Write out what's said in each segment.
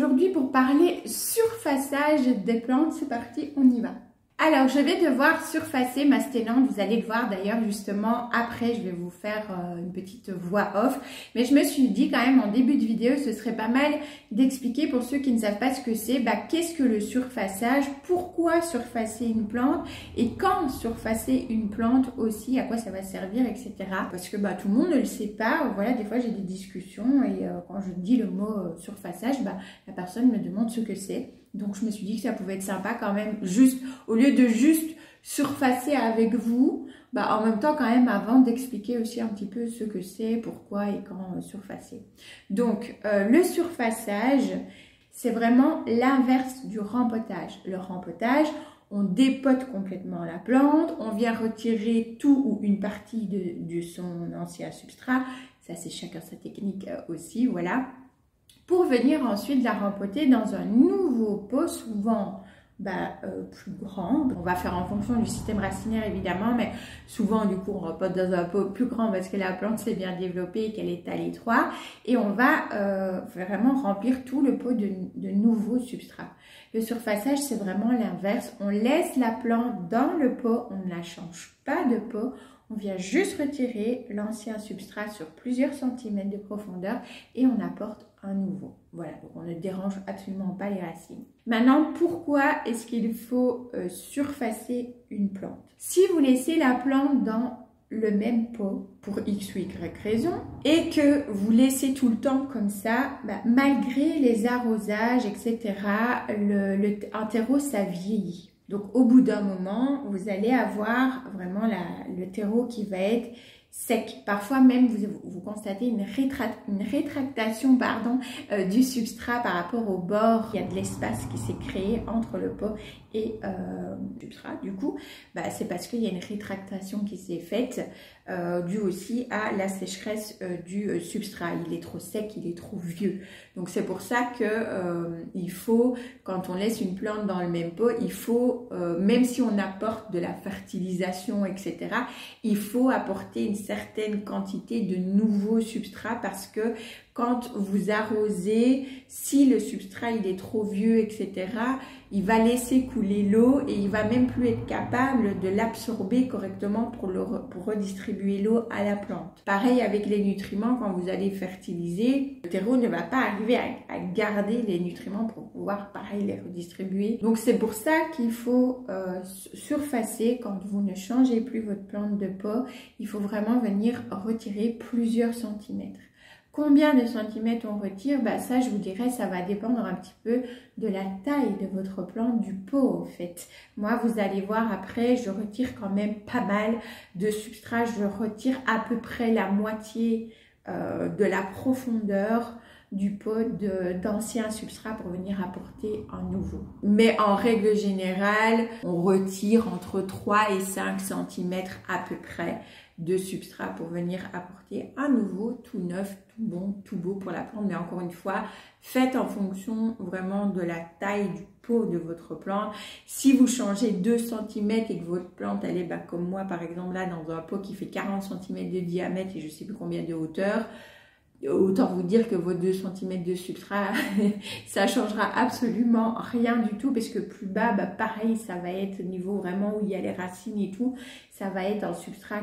aujourd'hui pour parler surfaçage des plantes. C'est parti, on y va. Alors, je vais devoir surfacer ma sténante. Vous allez le voir d'ailleurs justement après, je vais vous faire une petite voix off. Mais je me suis dit quand même en début de vidéo, ce serait pas mal d'expliquer pour ceux qui ne savent pas ce que c'est, qu'est-ce que le surfaçage, pourquoi surfacer une plante et quand surfacer une plante aussi, à quoi ça va servir, etc. Parce que tout le monde ne le sait pas. Voilà, des fois j'ai des discussions et quand je dis le mot surfaçage, la personne me demande ce que c'est. Donc je me suis dit que ça pouvait être sympa quand même, juste au lieu de juste surfacer avec vous, en même temps quand même avant d'expliquer aussi un petit peu ce que c'est, pourquoi et quand surfacer. Donc le surfaçage, c'est vraiment l'inverse du rempotage. Le rempotage, on dépote complètement la plante, on vient retirer tout ou une partie de son ancien substrat, ça c'est chacun sa technique aussi, voilà. Pour venir ensuite la rempoter dans un nouveau pot, souvent plus grand. On va faire en fonction du système racinaire évidemment, mais souvent du coup on rempote dans un pot plus grand parce que la plante s'est bien développée et qu'elle est à l'étroit. Et on va vraiment remplir tout le pot de nouveaux substrats. Le surfaçage, c'est vraiment l'inverse. On laisse la plante dans le pot, on ne la change pas de pot. On vient juste retirer l'ancien substrat sur plusieurs centimètres de profondeur et on apporte un nouveau. Voilà, donc on ne dérange absolument pas les racines. Maintenant, pourquoi est-ce qu'il faut surfacer une plante? Si vous laissez la plante dans le même pot pour X ou Y raison et que vous laissez tout le temps comme ça, malgré les arrosages, etc., un terreau, ça vieillit. Donc, au bout d'un moment, vous allez avoir vraiment le terreau qui va être sec. Parfois même, vous constatez une rétractation du substrat par rapport au bord. Il y a de l'espace qui s'est créé entre le pot et le substrat. Du coup, c'est parce qu'il y a une rétractation qui s'est faite due aussi à la sécheresse du substrat. Il est trop sec, il est trop vieux. Donc, c'est pour ça que il faut, quand on laisse une plante dans le même pot, il faut, même si on apporte de la fertilisation, etc., il faut apporter une certaine quantité de nouveaux substrats parce que quand vous arrosez, si le substrat il est trop vieux, etc., il va laisser couler l'eau et il va même plus être capable de l'absorber correctement pour redistribuer l'eau à la plante. Pareil avec les nutriments, quand vous allez fertiliser, le terreau ne va pas arriver à garder les nutriments pour pouvoir pareil les redistribuer. Donc c'est pour ça qu'il faut surfacer quand vous ne changez plus votre plante de pot. Il faut vraiment venir retirer plusieurs centimètres. Combien de centimètres on retire? Ça, je vous dirais, ça va dépendre un petit peu de la taille de votre plante, du pot, en fait. Moi, vous allez voir après, je retire quand même pas mal de substrat. Je retire à peu près la moitié de la profondeur du pot d'anciens substrats pour venir apporter un nouveau. Mais en règle générale, on retire entre 3 et 5 cm à peu près de substrat pour venir apporter un nouveau, tout neuf, tout bon, tout beau pour la plante. Mais encore une fois, faites en fonction vraiment de la taille du pot de votre plante. Si vous changez 2 cm et que votre plante, elle est comme moi par exemple là, dans un pot qui fait 40 cm de diamètre et je ne sais plus combien de hauteur, autant vous dire que vos 2 cm de substrat, ça changera absolument rien du tout parce que plus bas, pareil, ça va être au niveau vraiment où il y a les racines et tout, ça va être un substrat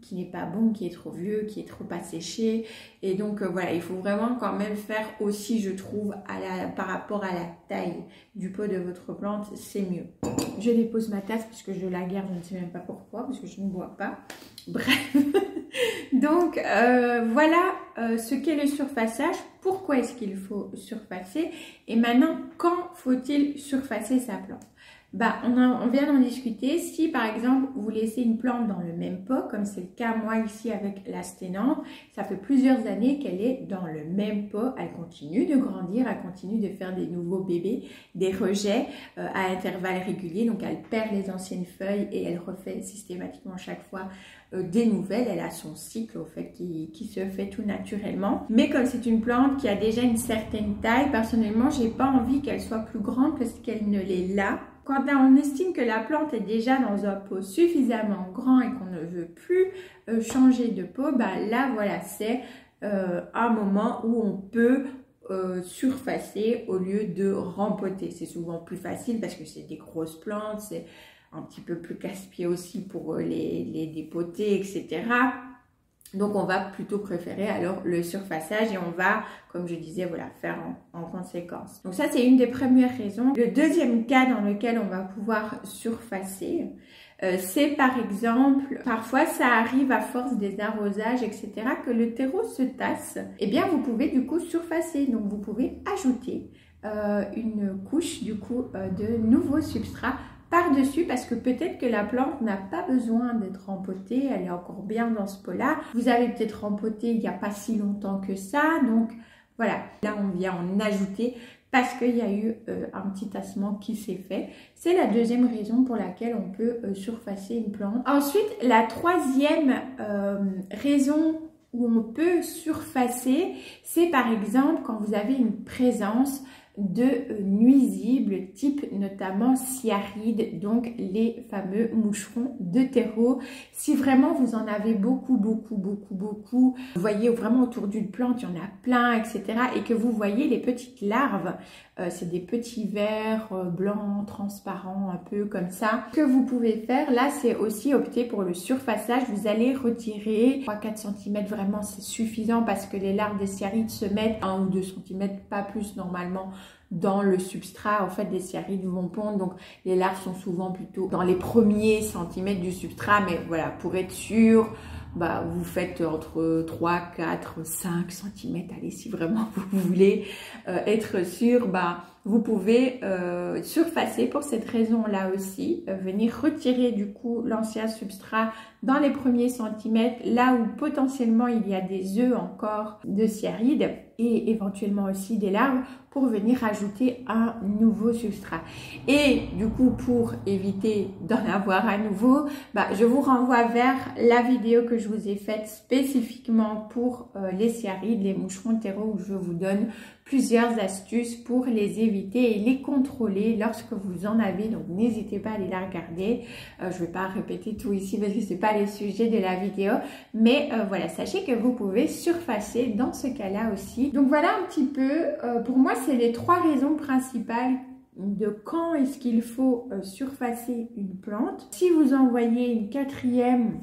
qui n'est pas bon, qui est trop vieux, qui est trop asséché. Et donc voilà, il faut vraiment quand même faire aussi, je trouve, par rapport à la taille du pot de votre plante, c'est mieux. Je dépose ma tasse parce que je la garde, je ne sais même pas pourquoi, parce que je ne bois pas. Bref, donc voilà ce qu'est le surfaçage, pourquoi est-ce qu'il faut surfacer et maintenant quand faut-il surfacer sa plante? On vient d'en discuter. Si par exemple vous laissez une plante dans le même pot, comme c'est le cas moi ici avec la sténante, ça fait plusieurs années qu'elle est dans le même pot, elle continue de grandir, elle continue de faire des nouveaux bébés, des rejets à intervalles réguliers, donc elle perd les anciennes feuilles et elle refait systématiquement chaque fois des nouvelles. Elle a son cycle au fait qui se fait tout naturellement. Mais comme c'est une plante qui a déjà une certaine taille, personnellement j'ai pas envie qu'elle soit plus grande parce qu'elle ne l'est là. Quand on estime que la plante est déjà dans un pot suffisamment grand et qu'on ne veut plus changer de pot, là voilà, c'est un moment où on peut surfacer au lieu de rempoter. C'est souvent plus facile parce que c'est des grosses plantes, c'est un petit peu plus casse-pied aussi pour les dépoter, etc. Donc on va plutôt préférer alors le surfaçage et on va, comme je disais, voilà, faire en conséquence. Donc ça c'est une des premières raisons. Le deuxième cas dans lequel on va pouvoir surfacer, c'est par exemple, parfois ça arrive à force des arrosages, etc., que le terreau se tasse. Eh bien vous pouvez du coup surfacer, donc vous pouvez ajouter une couche du coup de nouveaux substrats par-dessus, parce que peut-être que la plante n'a pas besoin d'être rempotée, elle est encore bien dans ce pot-là. Vous avez peut-être rempoté il n'y a pas si longtemps que ça, donc voilà, là on vient en ajouter parce qu'il y a eu un petit tassement qui s'est fait. C'est la deuxième raison pour laquelle on peut surfacer une plante. Ensuite, la troisième raison où on peut surfacer, c'est par exemple quand vous avez une présence de nuisibles, type notamment sciarides, donc les fameux moucherons de terreau. Si vraiment vous en avez beaucoup, vous voyez vraiment autour d'une plante, il y en a plein, etc. et que vous voyez les petites larves, c'est des petits vers blancs, transparents, un peu comme ça. Ce que vous pouvez faire, là, c'est aussi opter pour le surfaçage. Vous allez retirer 3-4 cm, vraiment c'est suffisant parce que les larves des sciarides se mettent 1 ou 2 cm, pas plus normalement, dans le substrat. En fait, des sciarides vont pondre, donc les larves sont souvent plutôt dans les premiers centimètres du substrat, mais voilà, pour être sûr, bah, vous faites entre 3, 4, 5 cm, allez, si vraiment vous voulez être sûr, bah, vous pouvez surfacer pour cette raison-là aussi, venir retirer du coup l'ancien substrat dans les premiers centimètres, là où potentiellement il y a des œufs encore de sciarides et éventuellement aussi des larves, pour venir ajouter un nouveau substrat. Et du coup, pour éviter d'en avoir à nouveau, bah, je vous renvoie vers la vidéo que je vous ai faite spécifiquement pour les sciarides, les moucherons de terreau, où je vous donne plusieurs astuces pour les éviter et les contrôler lorsque vous en avez. Donc n'hésitez pas à aller la regarder. Je ne vais pas répéter tout ici parce que ce n'est pas le sujet de la vidéo. Mais voilà, sachez que vous pouvez surfacer dans ce cas-là aussi. Donc voilà un petit peu, pour moi c'est les 3 raisons principales de quand est-ce qu'il faut surfacer une plante. Si vous en voyez une quatrième,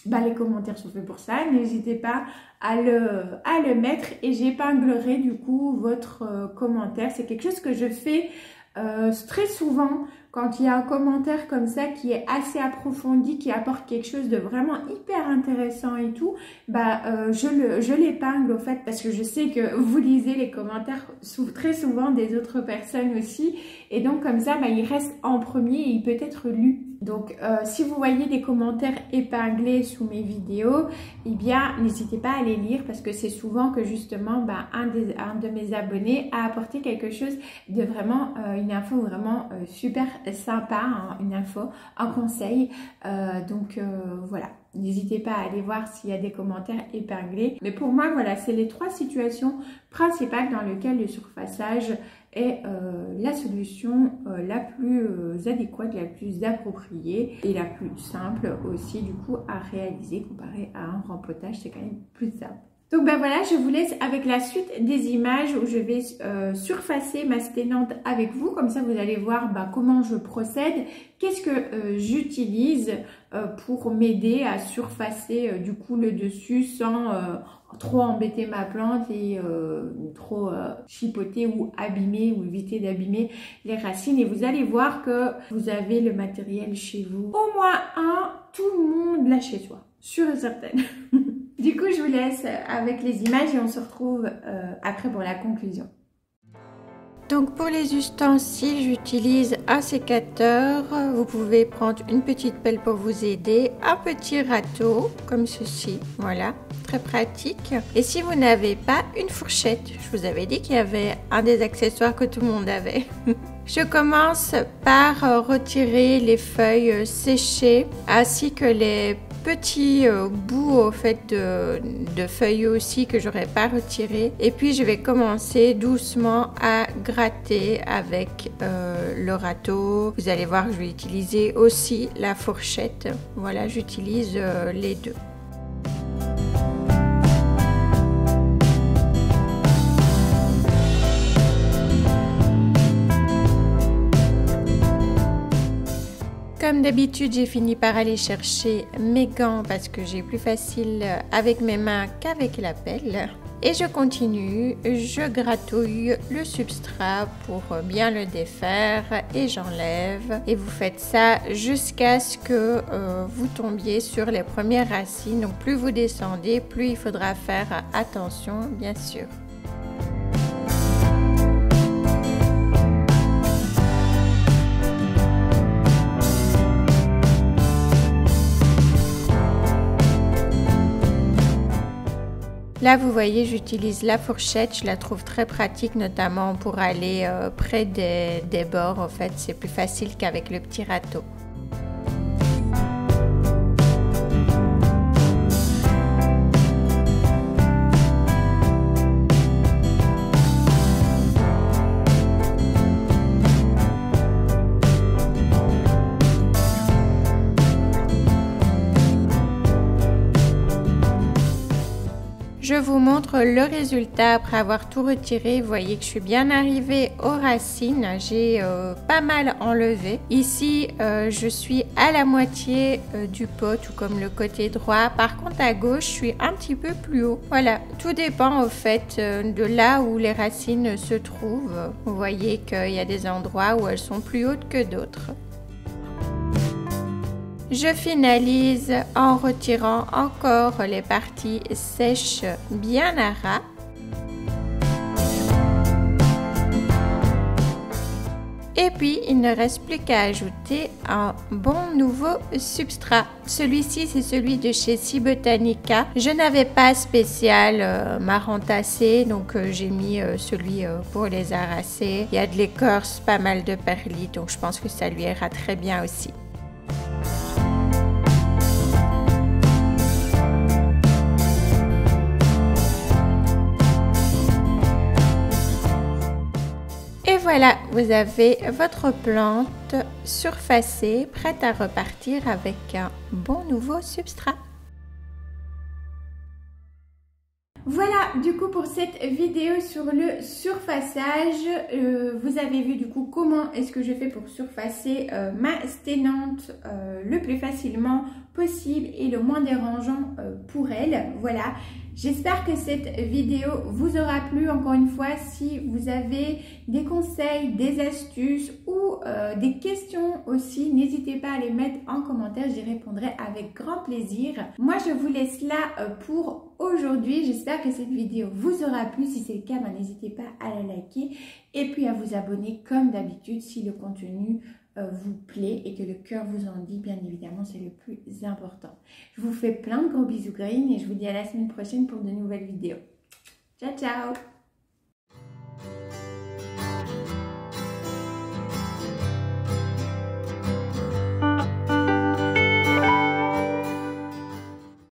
bah, les commentaires sont faits pour ça, n'hésitez pas à le mettre et j'épinglerai du coup votre commentaire. C'est quelque chose que je fais très souvent quand il y a un commentaire comme ça qui est assez approfondi, qui apporte quelque chose de vraiment hyper intéressant et tout, bah je l'épingle au fait, parce que je sais que vous lisez les commentaires très souvent des autres personnes aussi, et donc comme ça bah, il reste en premier et il peut être lu. Donc si vous voyez des commentaires épinglés sous mes vidéos, eh bien n'hésitez pas à les lire, parce que c'est souvent que justement bah, un de mes abonnés a apporté quelque chose de vraiment, une info vraiment super sympa, hein, une info, un conseil. Donc voilà, n'hésitez pas à aller voir s'il y a des commentaires épinglés. Mais pour moi, voilà, c'est les 3 situations principales dans lesquelles le surfaçage est la solution la plus adéquate, la plus appropriée et la plus simple aussi du coup à réaliser comparé à un rempotage. C'est quand même plus simple. Donc ben voilà, je vous laisse avec la suite des images où je vais surfacer ma sténante avec vous. Comme ça, vous allez voir ben, comment je procède, qu'est-ce que j'utilise pour m'aider à surfacer du coup le dessus sans trop embêter ma plante et trop chipoter ou abîmer ou éviter d'abîmer les racines. Et vous allez voir que vous avez le matériel chez vous. Au moins un, tout le monde l'a chez soi, sûre et certaine. Du coup, je vous laisse avec les images et on se retrouve après pour la conclusion. Donc pour les ustensiles, j'utilise un sécateur. Vous pouvez prendre une petite pelle pour vous aider, un petit râteau comme ceci, voilà, très pratique. Et si vous n'avez pas, une fourchette. Je vous avais dit qu'il y avait un des accessoires que tout le monde avait. Je commence par retirer les feuilles séchées ainsi que les petits bouts au fait de feuilles aussi que j'aurais pas retiré, et puis je vais commencer doucement à gratter avec le râteau. Vous allez voir que je vais utiliser aussi la fourchette. Voilà, j'utilise les deux. Comme d'habitude, j'ai fini par aller chercher mes gants parce que j'ai plus facile avec mes mains qu'avec la pelle. Et je continue, je gratouille le substrat pour bien le défaire et j'enlève. Et vous faites ça jusqu'à ce que vous tombiez sur les premières racines. Donc plus vous descendez, plus il faudra faire attention, bien sûr. Là, vous voyez, j'utilise la fourchette, je la trouve très pratique, notamment pour aller près des bords. En fait, c'est plus facile qu'avec le petit râteau. Je vous montre le résultat après avoir tout retiré. Vous voyez que je suis bien arrivée aux racines. J'ai pas mal enlevé. Ici, je suis à la moitié du pot, tout comme le côté droit. Par contre, à gauche, je suis un petit peu plus haut. Voilà, tout dépend au fait de là où les racines se trouvent. Vous voyez qu'il y a des endroits où elles sont plus hautes que d'autres. Je finalise en retirant encore les parties sèches bien à ras. Et puis, il ne reste plus qu'à ajouter un bon nouveau substrat. Celui-ci, c'est celui de chez Cibotanica. Je n'avais pas spécial marron tassé, donc j'ai mis celui pour les arraser. Il y a de l'écorce, pas mal de perlite, donc je pense que ça lui ira très bien aussi. Et voilà, vous avez votre plante surfacée, prête à repartir avec un bon nouveau substrat. Voilà, du coup pour cette vidéo sur le surfaçage, vous avez vu du coup comment est-ce que je fais pour surfacer ma sténante le plus facilement possible et le moins dérangeant pour elle. Voilà, j'espère que cette vidéo vous aura plu. Encore une fois, si vous avez des conseils, des astuces ou des questions aussi, n'hésitez pas à les mettre en commentaire, j'y répondrai avec grand plaisir. Moi, je vous laisse là pour aujourd'hui. J'espère que cette vidéo vous aura plu. Si c'est le cas, n'hésitez pas à la liker et puis à vous abonner comme d'habitude si le contenu vous plaît et que le cœur vous en dit, bien évidemment, c'est le plus important. Je vous fais plein de gros bisous green et je vous dis à la semaine prochaine pour de nouvelles vidéos. Ciao, ciao!